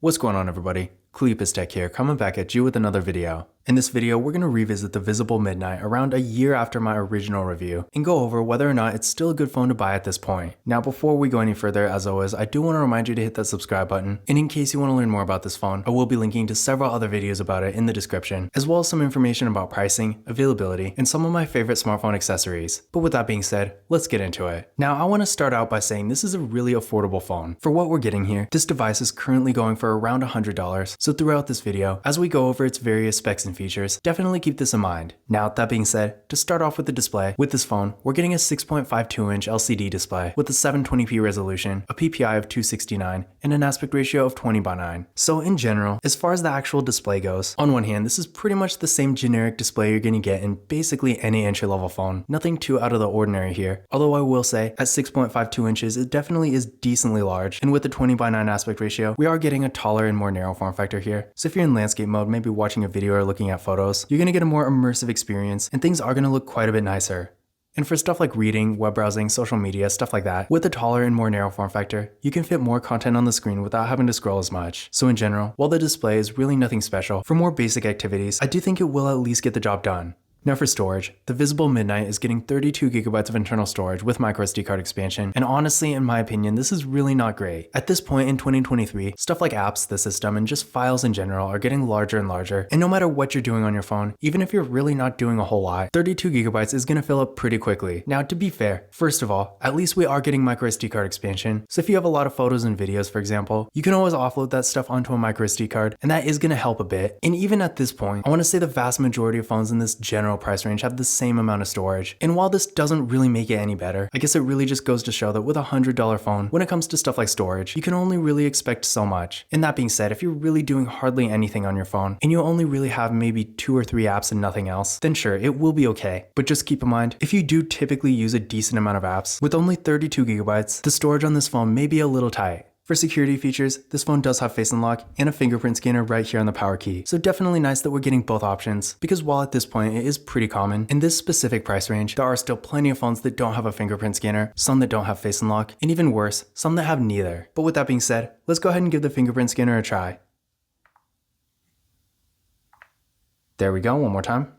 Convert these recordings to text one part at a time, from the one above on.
What's going on, everybody? Cleopas Tech here, coming back at you with another video. In this video, we're going to revisit the Visible Midnight around a year after my original review and go over whether or not it's still a good phone to buy at this point. Now, before we go any further, as always, I do want to remind you to hit that subscribe button, and in case you want to learn more about this phone, I will be linking to several other videos about it in the description, as well as some information about pricing, availability, and some of my favorite smartphone accessories. But with that being said, let's get into it. Now, I want to start out by saying this is a really affordable phone. For what we're getting here, this device is currently going for around $100, so throughout this video, as we go over its various specs and features, definitely keep this in mind. Now, that being said, to start off with the display, with this phone, we're getting a 6.52-inch LCD display with a 720p resolution, a PPI of 269, and an aspect ratio of 20:9. So in general, as far as the actual display goes, on one hand, this is pretty much the same generic display you're going to get in basically any entry-level phone. Nothing too out of the ordinary here, although I will say, at 6.52 inches, it definitely is decently large, and with the 20:9 aspect ratio, we are getting a taller and more narrow form factor here. So if you're in landscape mode, maybe watching a video or looking at photos, you're going to get a more immersive experience and things are going to look quite a bit nicer. And for stuff like reading, web browsing, social media, stuff like that, with a taller and more narrow form factor, you can fit more content on the screen without having to scroll as much. So in general, while the display is really nothing special, for more basic activities, I do think it will at least get the job done. Now for storage, the Visible Midnight is getting 32GB of internal storage with microSD card expansion, and honestly, in my opinion, this is really not great. At this point in 2023, stuff like apps, the system, and just files in general are getting larger and larger, and no matter what you're doing on your phone, even if you're really not doing a whole lot, 32GB is going to fill up pretty quickly. Now to be fair, first of all, at least we are getting microSD card expansion, so if you have a lot of photos and videos, for example, you can always offload that stuff onto a microSD card, and that is going to help a bit. And even at this point, I want to say the vast majority of phones in this general price range have the same amount of storage. And while this doesn't really make it any better, I guess it really just goes to show that with a $100 phone, when it comes to stuff like storage, you can only really expect so much. And that being said, if you're really doing hardly anything on your phone, and you only really have maybe 2 or 3 apps and nothing else, then sure, it will be okay. But just keep in mind, if you do typically use a decent amount of apps, with only 32GB, the storage on this phone may be a little tight. For security features, this phone does have Face Unlock and a fingerprint scanner right here on the power key. So definitely nice that we're getting both options, because while at this point it is pretty common, in this specific price range, there are still plenty of phones that don't have a fingerprint scanner, some that don't have Face Unlock, and even worse, some that have neither. But with that being said, let's go ahead and give the fingerprint scanner a try. There we go, one more time.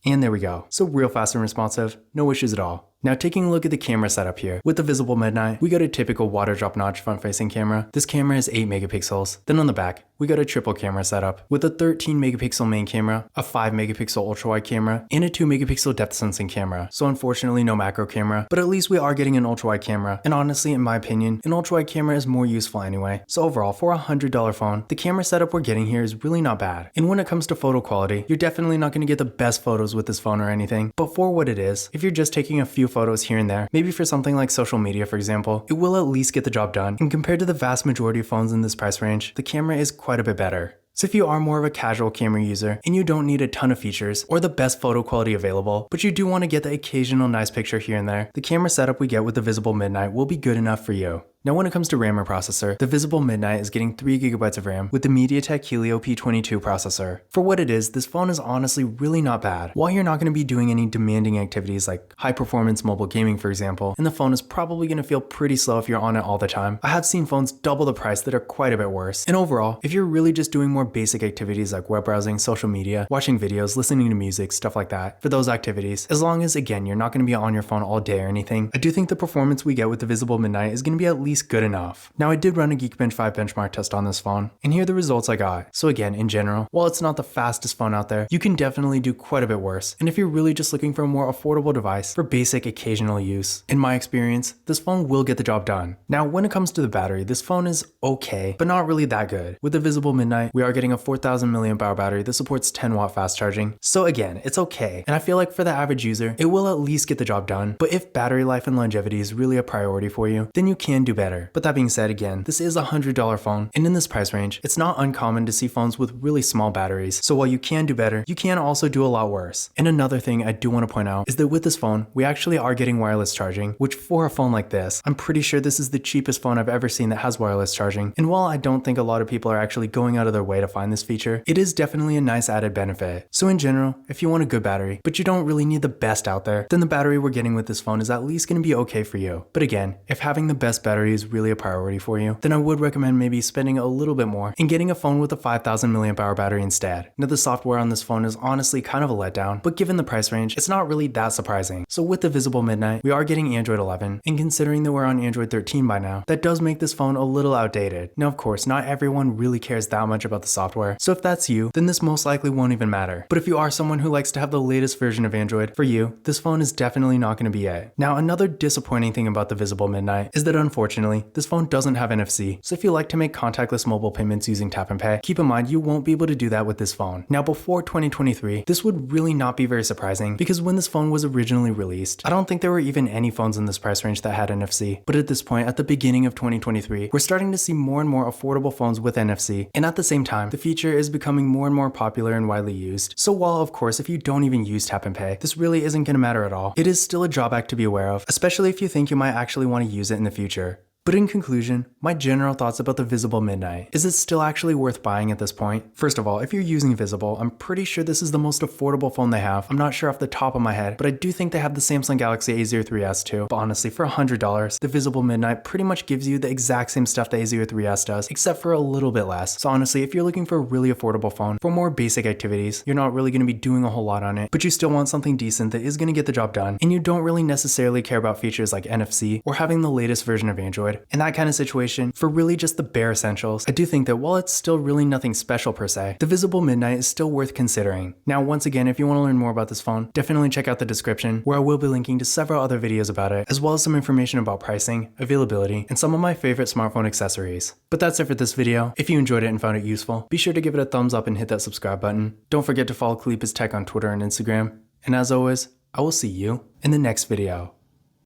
And there we go. So real fast and responsive, no issues at all. Now taking a look at the camera setup here, with the Visible Midnight, we got a typical water drop notch front facing camera. This camera is 8 megapixels. Then on the back, we got a triple camera setup with a 13 megapixel main camera, a 5 megapixel ultra wide camera, and a 2 megapixel depth sensing camera. So unfortunately no macro camera, but at least we are getting an ultra wide camera. And honestly, in my opinion, an ultra wide camera is more useful anyway. So overall, for a $100 phone, the camera setup we're getting here is really not bad. And when it comes to photo quality, you're definitely not going to get the best photos with this phone or anything, but for what it is, if you're just taking a few photos here and there, maybe for something like social media for example, it will at least get the job done. And compared to the vast majority of phones in this price range, the camera is quite a bit better. So if you are more of a casual camera user and you don't need a ton of features or the best photo quality available, but you do want to get the occasional nice picture here and there, the camera setup we get with the Visible Midnight will be good enough for you. Now when it comes to RAM or processor, the Visible Midnight is getting 3GB of RAM with the MediaTek Helio P22 processor. For what it is, this phone is honestly really not bad. While you're not going to be doing any demanding activities like high performance mobile gaming for example, and the phone is probably going to feel pretty slow if you're on it all the time, I have seen phones double the price that are quite a bit worse. And overall, if you're really just doing more basic activities like web browsing, social media, watching videos, listening to music, stuff like that, for those activities, as long as again you're not going to be on your phone all day or anything, I do think the performance we get with the Visible Midnight is going to be at least good enough. Now I did run a Geekbench 5 benchmark test on this phone, and here are the results I got. So again, in general, while it's not the fastest phone out there, you can definitely do quite a bit worse. And if you're really just looking for a more affordable device for basic occasional use, in my experience, this phone will get the job done. Now when it comes to the battery, this phone is okay, but not really that good. With the Visible Midnight, we are getting a 4000 mAh battery that supports 10-watt fast charging. So again, it's okay. And I feel like for the average user, it will at least get the job done. But if battery life and longevity is really a priority for you, then you can do better. But that being said, again, this is a $100 phone, and in this price range, it's not uncommon to see phones with really small batteries. So while you can do better, you can also do a lot worse. And another thing I do want to point out is that with this phone, we actually are getting wireless charging, which for a phone like this, I'm pretty sure this is the cheapest phone I've ever seen that has wireless charging. And while I don't think a lot of people are actually going out of their way to find this feature, it is definitely a nice added benefit. So in general, if you want a good battery, but you don't really need the best out there, then the battery we're getting with this phone is at least going to be okay for you. But again, if having the best battery memory is really a priority for you, then I would recommend maybe spending a little bit more and getting a phone with a 5000 mAh battery instead. Now the software on this phone is honestly kind of a letdown, but given the price range, it's not really that surprising. So with the Visible Midnight, we are getting Android 11, and considering that we're on Android 13 by now, that does make this phone a little outdated. Now of course, not everyone really cares that much about the software, so if that's you, then this most likely won't even matter. But if you are someone who likes to have the latest version of Android, for you, this phone is definitely not going to be it. Now another disappointing thing about the Visible Midnight is that unfortunately, this phone doesn't have NFC, so if you like to make contactless mobile payments using Tap and Pay, keep in mind you won't be able to do that with this phone. Now before 2023, this would really not be very surprising because when this phone was originally released, I don't think there were even any phones in this price range that had NFC. But at this point, at the beginning of 2023, we're starting to see more and more affordable phones with NFC, and at the same time, the feature is becoming more and more popular and widely used. So while of course if you don't even use Tap and Pay, this really isn't going to matter at all, it is still a drawback to be aware of, especially if you think you might actually want to use it in the future. But in conclusion, my general thoughts about the Visible Midnight. Is it still actually worth buying at this point? First of all, if you're using Visible, I'm pretty sure this is the most affordable phone they have. I'm not sure off the top of my head, but I do think they have the Samsung Galaxy A03s too. But honestly, for $100, the Visible Midnight pretty much gives you the exact same stuff the A03s does, except for a little bit less. So honestly, if you're looking for a really affordable phone for more basic activities, you're not really going to be doing a whole lot on it, but you still want something decent that is going to get the job done, and you don't really necessarily care about features like NFC or having the latest version of Android. In that kind of situation, for really just the bare essentials, I do think that while it's still really nothing special per se, the Visible Midnight is still worth considering. Now once again, if you want to learn more about this phone, definitely check out the description where I will be linking to several other videos about it, as well as some information about pricing, availability, and some of my favorite smartphone accessories. But that's it for this video. If you enjoyed it and found it useful, be sure to give it a thumbs up and hit that subscribe button. Don't forget to follow Kalipis Tech on Twitter and Instagram. And as always, I will see you in the next video.